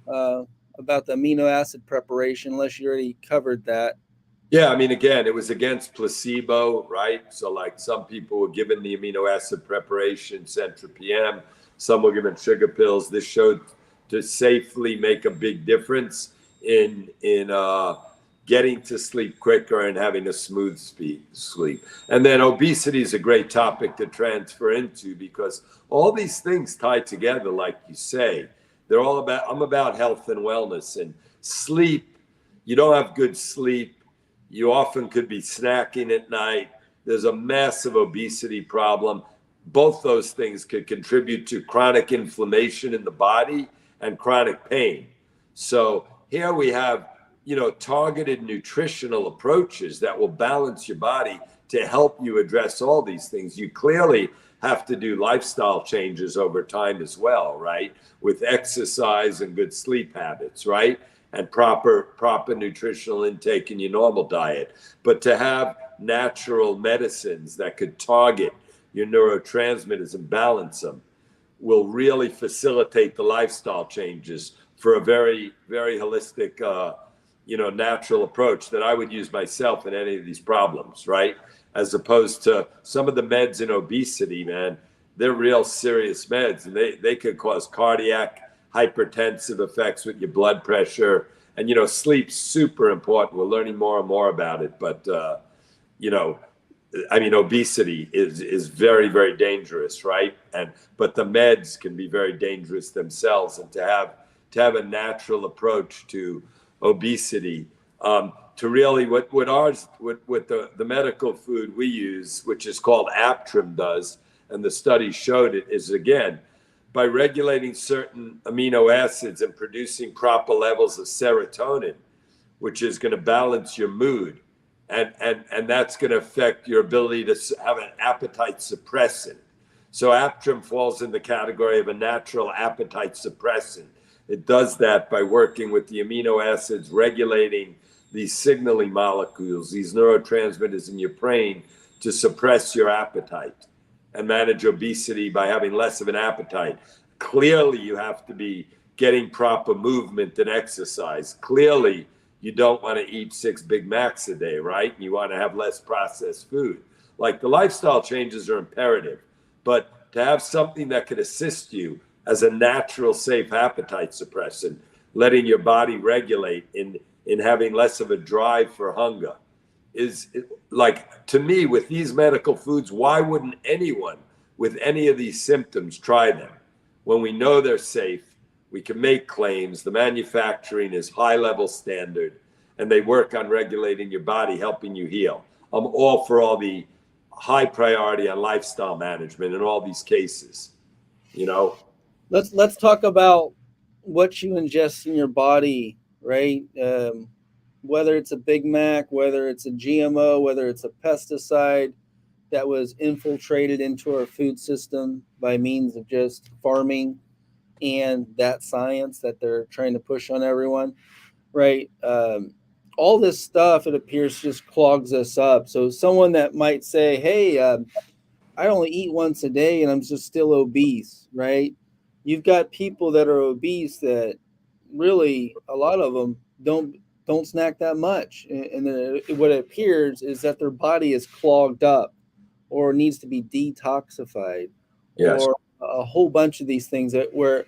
about the amino acid preparation, unless you already covered that. Yeah, I mean, again, it was against placebo, right? So like some people were given the amino acid preparation, Centra PM, some were given sugar pills. This showed to safely make a big difference in getting to sleep quicker and having a smooth sleep. And then obesity is a great topic to transfer into because all these things tie together, like you say. They're all about, I'm about health and wellness and sleep. You don't have good sleep. You often could be snacking at night. There's a massive obesity problem. Both those things could contribute to chronic inflammation in the body and chronic pain. So here we have, you know, targeted nutritional approaches that will balance your body to help you address all these things. You clearly have to do lifestyle changes over time as well, right? With exercise and good sleep habits, right? And proper nutritional intake in your normal diet. But to have natural medicines that could target your neurotransmitters and balance them will really facilitate the lifestyle changes for a very, very holistic, natural approach that I would use myself in any of these problems, right? As opposed to some of the meds in obesity, man, they're real serious meds and they could cause cardiac hypertensive effects with your blood pressure. And, you know, sleep's super important. We're learning more and more about it. But, obesity is very, very dangerous, right? But the meds can be very dangerous themselves. And to have a natural approach to obesity, to really what the medical food we use, which is called Aptrim, does, and the study showed it, is again, by regulating certain amino acids and producing proper levels of serotonin, which is going to balance your mood. And that's going to affect your ability to have an appetite suppressant. So Aptrim falls in the category of a natural appetite suppressant. It does that by working with the amino acids, regulating these signaling molecules, these neurotransmitters in your brain to suppress your appetite and manage obesity by having less of an appetite. Clearly, you have to be getting proper movement and exercise. Clearly, you don't want to eat 6 Big Macs a day, right? You want to have less processed food. Like the lifestyle changes are imperative, but to have something that could assist you as a natural, safe appetite suppressant, letting your body regulate in having less of a drive for hunger is like, to me, with these medical foods, why wouldn't anyone with any of these symptoms try them? When we know they're safe, we can make claims, the manufacturing is high level standard, and they work on regulating your body, helping you heal. I'm all for all the high priority on lifestyle management in all these cases, you know? Let's talk about what you ingest in your body, right? Whether it's a Big Mac, whether it's a GMO, whether it's a pesticide that was infiltrated into our food system by means of just farming and that science that they're trying to push on everyone, right? All this stuff, it appears, just clogs us up. So someone that might say, hey, I only eat once a day and I'm just still obese, right? You've got people that are obese that really, a lot of them don't snack that much, and what it appears is that their body is clogged up, or needs to be detoxified, Yes. or a whole bunch of these things that where,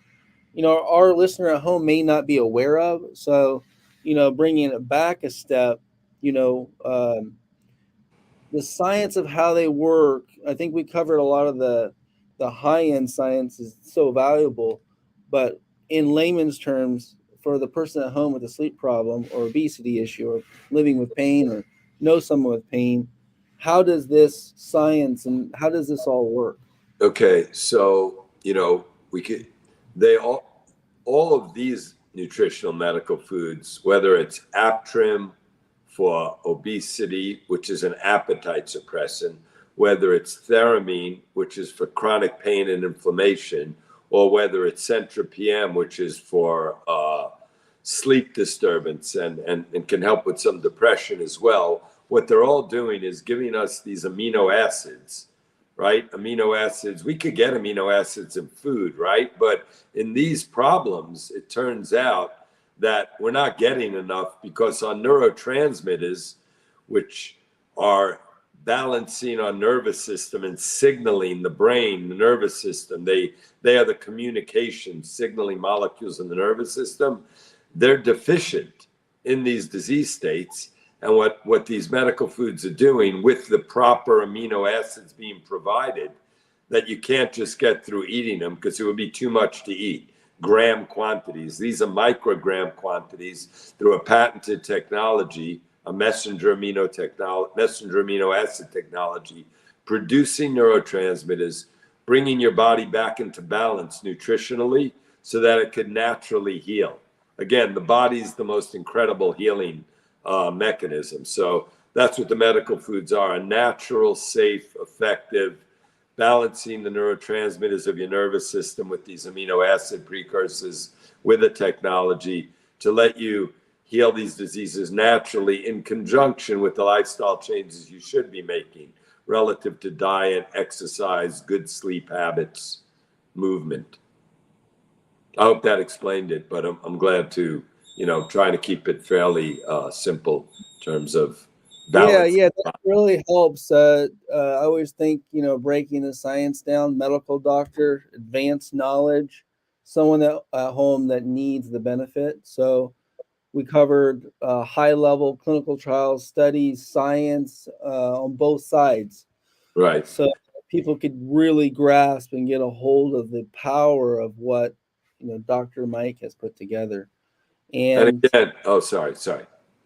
our listener at home may not be aware of. So, bringing it back a step, you know, um, the science of how they work. I think we covered a lot of the high end science is so valuable, but in layman's terms, for the person at home with a sleep problem or obesity issue or living with pain or know someone with pain, how does this science and how does this all work? Okay, so we could they all of these nutritional medical foods, whether it's Aptrim for obesity, which is an appetite suppressant, whether it's Theramine, which is for chronic pain and inflammation, or whether it's Centra PM, which is for sleep disturbance and can help with some depression as well. What they're all doing is giving us these amino acids, right? Amino acids, we could get amino acids in food, right? But in these problems, it turns out that we're not getting enough because our neurotransmitters, which are balancing our nervous system and signaling the brain, the nervous system, they are the communication signaling molecules in the nervous system. They're deficient in these disease states. And what these medical foods are doing with the proper amino acids being provided, that you can't just get through eating them because it would be too much to eat. Gram quantities. These are microgram quantities through a patented technology, a messenger amino acid technology, producing neurotransmitters, bringing your body back into balance nutritionally so that it could naturally heal. Again, the body's the most incredible healing mechanism. So that's what the medical foods are: a natural, safe, effective, balancing the neurotransmitters of your nervous system with these amino acid precursors with a technology to let you heal these diseases naturally in conjunction with the lifestyle changes you should be making relative to diet, exercise, good sleep habits, movement. I hope that explained it, but I'm glad to, try to keep it fairly simple in terms of Yeah, balance. yeah, that really helps. I always think, breaking the science down, medical doctor, advanced knowledge, someone that at home that needs the benefit. So we covered high level clinical trials, studies, science on both sides. Right. So people could really grasp and get a hold of the power of what, Dr. Mike has put together. And And again, oh, sorry.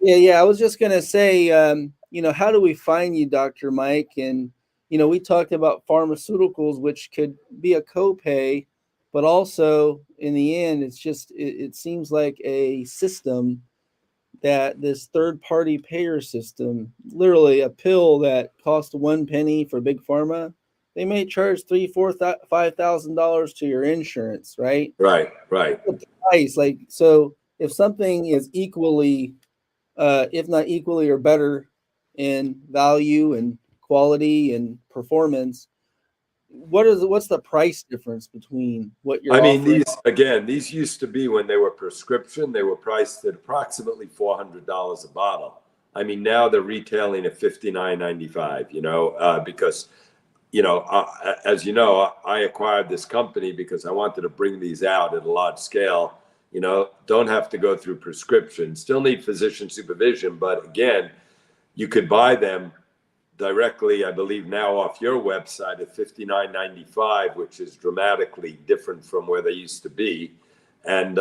yeah. I was just gonna say, how do we find you, Dr. Mike? And we talked about pharmaceuticals, which could be a copay, but also in the end, it seems like a system that this third-party payer system, literally a pill that costs 1 penny for big pharma, they may charge three, four, $5,000 to your insurance, right? Right. The price, like so, if something is equally if not equally or better in value and quality and performance, what's the price difference between what I you're mean, offering? these used to be, when they were prescription, they were priced at approximately $400 a bottle. I mean, now they're retailing at $59.95, because, as you know, I acquired this company because I wanted to bring these out at a large scale, don't have to go through prescription, still need physician supervision. But again, you could buy them directly, I believe now off your website at $59.95, which is dramatically different from where they used to be. And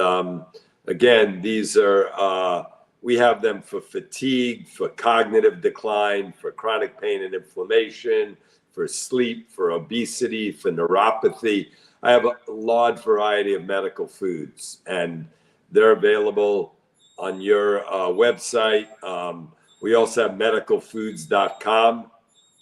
again, these are, we have them for fatigue, for cognitive decline, for chronic pain and inflammation, for sleep, for obesity, for neuropathy. I have a large variety of medical foods, and they're available on your website. We also have medicalfoods.com,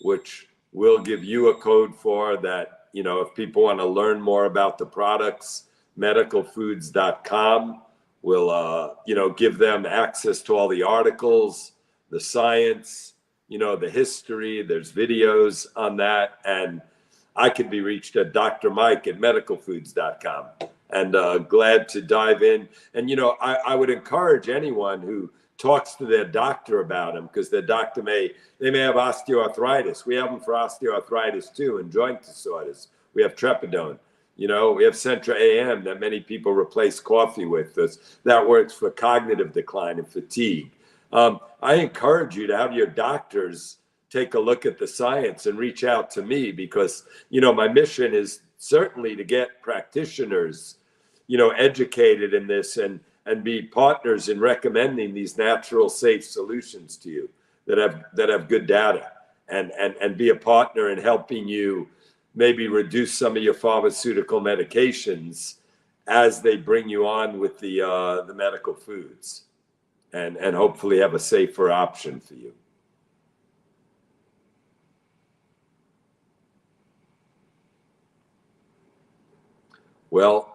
which we'll give you a code for that, if people want to learn more about the products, medicalfoods.com will, give them access to all the articles, the science, the history. There's videos on that. And I can be reached at Dr. Mike at medicalfoods.com, and glad to dive in. And, I would encourage anyone who talks to their doctor about them, because their doctor may have osteoarthritis. We have them for osteoarthritis too, and joint disorders. We have tretpidone. We have Centra AM that many people replace coffee with. That works for cognitive decline and fatigue. I encourage you to have your doctors take a look at the science and reach out to me, because, my mission is certainly to get practitioners, educated in this and be partners in recommending these natural, safe solutions to you that have good data, and be a partner in helping you maybe reduce some of your pharmaceutical medications as they bring you on with the medical foods, and hopefully have a safer option for you. Well,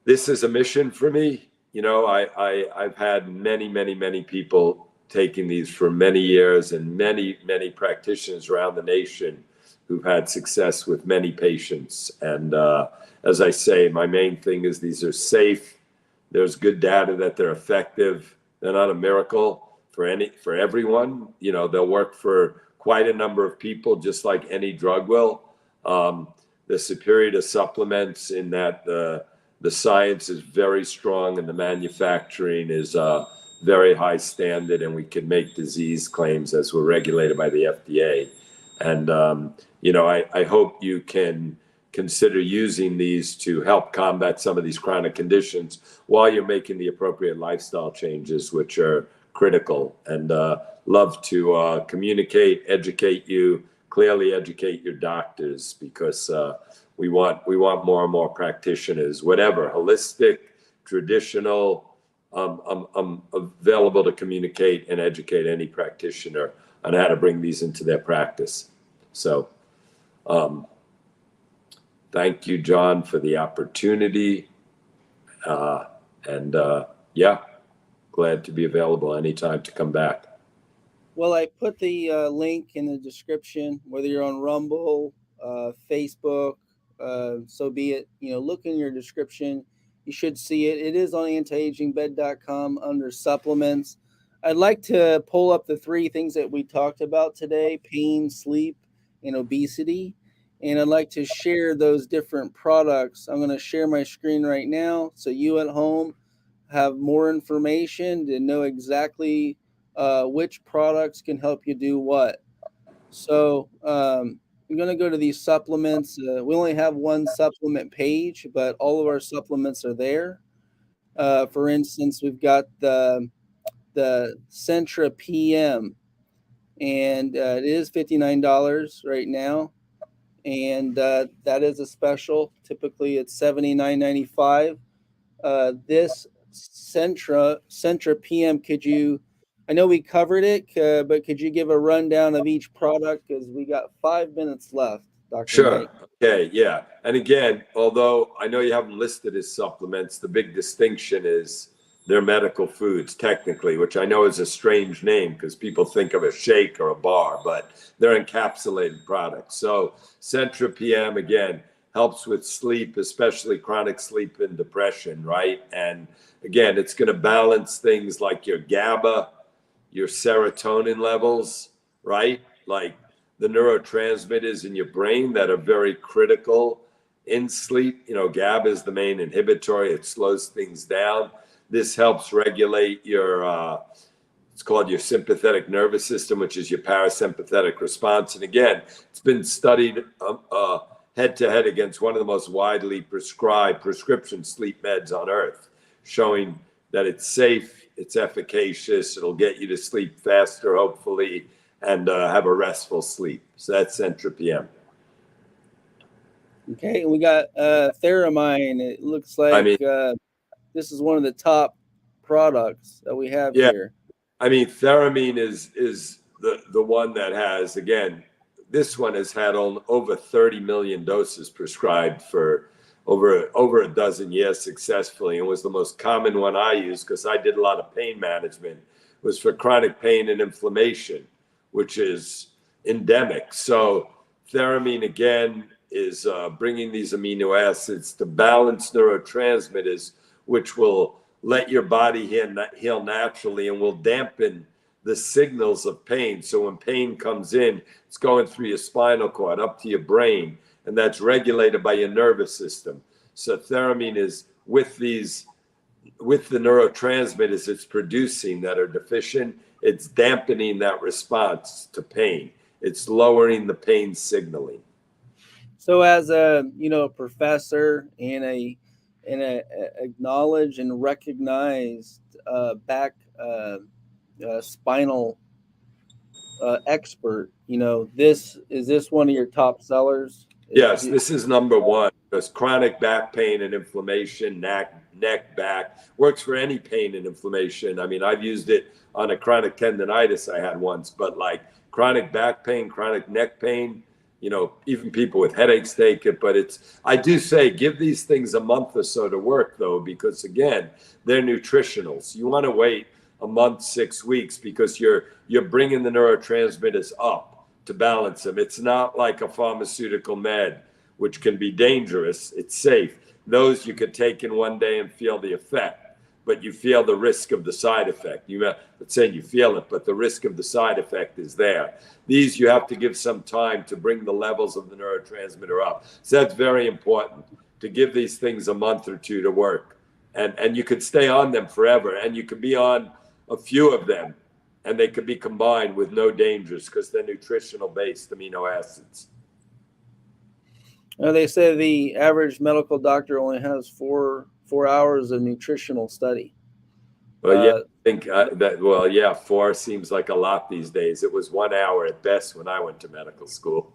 this is a mission for me. I've had many people taking these for many years, and many practitioners around the nation who've had success with many patients. And as I say, my main thing is these are safe. There's good data that they're effective. They're not a miracle for everyone. They'll work for quite a number of people, just like any drug will. They're superior to supplements in that the science is very strong and the manufacturing is very high standard, and we can make disease claims as we're regulated by the FDA. And, I hope you can consider using these to help combat some of these chronic conditions while you're making the appropriate lifestyle changes, which are critical. And love to communicate, educate you, clearly educate your doctors, because we want more and more practitioners, whatever, holistic, traditional. I'm available to communicate and educate any practitioner on how to bring these into their practice. So thank you, John, for the opportunity. Glad to be available anytime to come back. Well, I put the link in the description, whether you're on Rumble, Facebook, so be it. Look in your description. You should see it. It is on antiagingbed.com under supplements. I'd like to pull up the 3 things that we talked about today: pain, sleep, and obesity. And I'd like to share those different products. I'm going to share my screen right now, so you at home have more information to know exactly which products can help you do what. So I'm going to go to these supplements. We only have one supplement page, but all of our supplements are there. For instance, we've got the Centra PM, and it is $59 right now, and that is a special. Typically, it's $79.95. This Centra PM, I know we covered it, but could you give a rundown of each product, because we got 5 minutes left, Dr. Sure. Mike? Okay. Yeah. And again, although I know you have them listed as supplements, the big distinction is they're medical foods technically, which I know is a strange name because people think of a shake or a bar, but they're encapsulated products. So Centra PM, again, helps with sleep, especially chronic sleep and depression, right? And again, it's going to balance things like your GABA, your serotonin levels, right? Like the neurotransmitters in your brain that are very critical in sleep. GABA is the main inhibitory. It slows things down. This helps regulate your, it's called your sympathetic nervous system, which is your parasympathetic response. And again, it's been studied head to head against one of the most widely prescribed prescription sleep meds on earth, showing that it's safe, it's efficacious, it'll get you to sleep faster, hopefully, and have a restful sleep. So that's Centra PM. Okay, and we got Theramine. It looks like this is one of the top products that we have here. Theramine is the one that has, again, this one has had over 30 million doses prescribed for over a dozen years successfully, and was the most common one I used because I did a lot of pain management. It was for chronic pain and inflammation, which is endemic. So Theramine, again, is bringing these amino acids to balance neurotransmitters, which will let your body heal naturally and will dampen the signals of pain. So when pain comes in, it's going through your spinal cord up to your brain, and that's regulated by your nervous system. So theramine is with the neurotransmitters it's producing that are deficient, it's dampening that response to pain. It's lowering the pain signaling. So as a professor and a acknowledged and recognized back spinal expert, this one of your top sellers? Yes, this is number one because chronic back pain and inflammation, neck, back, works for any pain and inflammation. I mean, I've used it on a chronic tendonitis I had once, but like chronic back pain, chronic neck pain, even people with headaches take it. But I do say give these things a month or so to work though, because again, they're nutritionals. You want to wait a month, 6 weeks, because you're bringing the neurotransmitters up to balance them. It's not like a pharmaceutical med, which can be dangerous. It's safe. Those you could take in one day and feel the effect, but you feel the risk of the side effect. Let's say you feel it, but the risk of the side effect is there. These you have to give some time to bring the levels of the neurotransmitter up. So that's very important, to give these things a month or two to work. And you could stay on them forever, and you could be on a few of them, and they could be combined with no dangers because they're nutritional based amino acids. They say the average medical doctor only has four hours of nutritional study. Well, yeah, I think well, yeah, 4 seems like a lot these days. It was 1 hour at best when I went to medical school.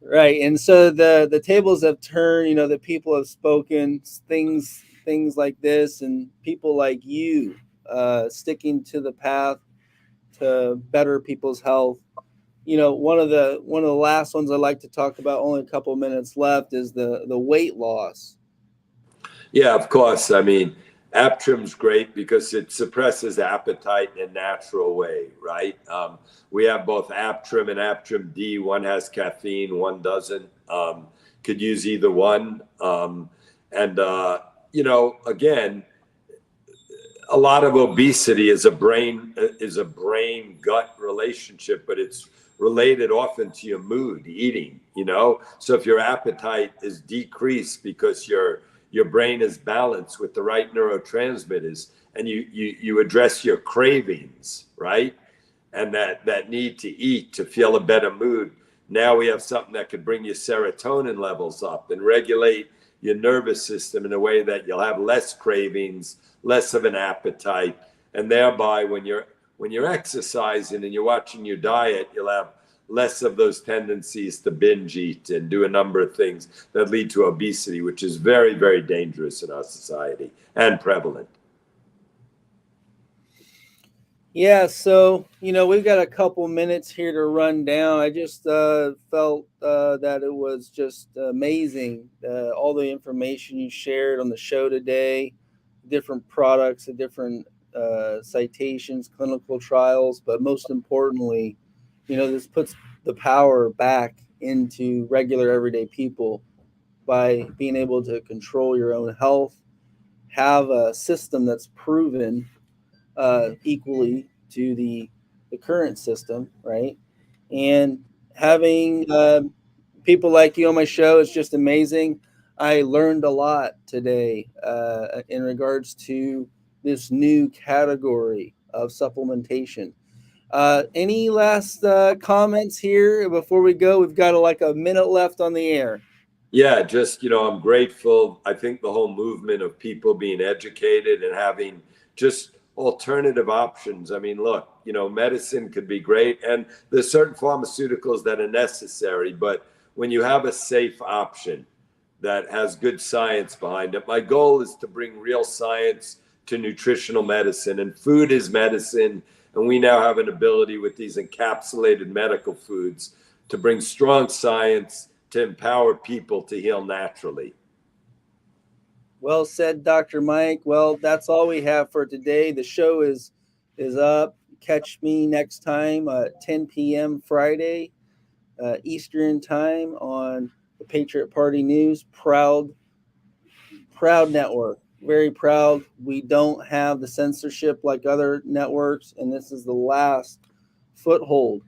Right, and so the tables have turned. The people have spoken things like this, and people like you sticking to the path to better people's health. One of the last ones I'd like to talk about, only a couple minutes left, is the weight loss. Yeah, of course. I mean, Aptrim's great because it suppresses appetite in a natural way, right? We have both Aptrim and Aptrim D. One has caffeine, one doesn't. Could use either one. Again, a lot of obesity is a brain gut relationship, but it's related often to your mood, eating. So if your appetite is decreased because your brain is balanced with the right neurotransmitters, and you address your cravings, right? And that need to eat to feel a better mood. Now we have something that could bring your serotonin levels up and regulate your nervous system in a way that you'll have less cravings, less of an appetite, and thereby when you're exercising and you're watching your diet, you'll have less of those tendencies to binge eat and do a number of things that lead to obesity, which is very, very dangerous in our society and prevalent. Yeah, so we've got a couple minutes here to run down. I just felt that it was just amazing, all the information you shared on the show today, different products, the different citations, clinical trials, but most importantly, this puts the power back into regular everyday people by being able to control your own health, have a system that's proven equally to the current system, right? And having people like you on my show is just amazing. I learned a lot today in regards to this new category of supplementation. Any last comments here before we go? We've got like a minute left on the air. Yeah, just, I'm grateful. I think the whole movement of people being educated and having just alternative options. I mean, look, medicine could be great, and there's certain pharmaceuticals that are necessary, but when you have a safe option that has good science behind it, my goal is to bring real science to nutritional medicine, and food is medicine. And we now have an ability with these encapsulated medical foods to bring strong science to empower people to heal naturally. Well said, Dr. Mike. Well, that's all we have for today. The show is up. Catch me next time at 10 p.m. Friday, Eastern time on the Patriot Party News Proud Network. very proud. We don't have the censorship like other networks, and this is the last foothold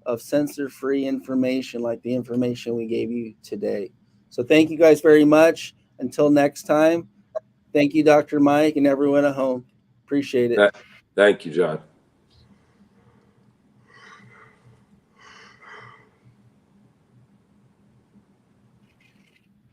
of censor-free information like the information we gave you today. So thank you guys very much. Until next time, thank you, Dr. Mike, and everyone at home. Appreciate it. Thank you, John.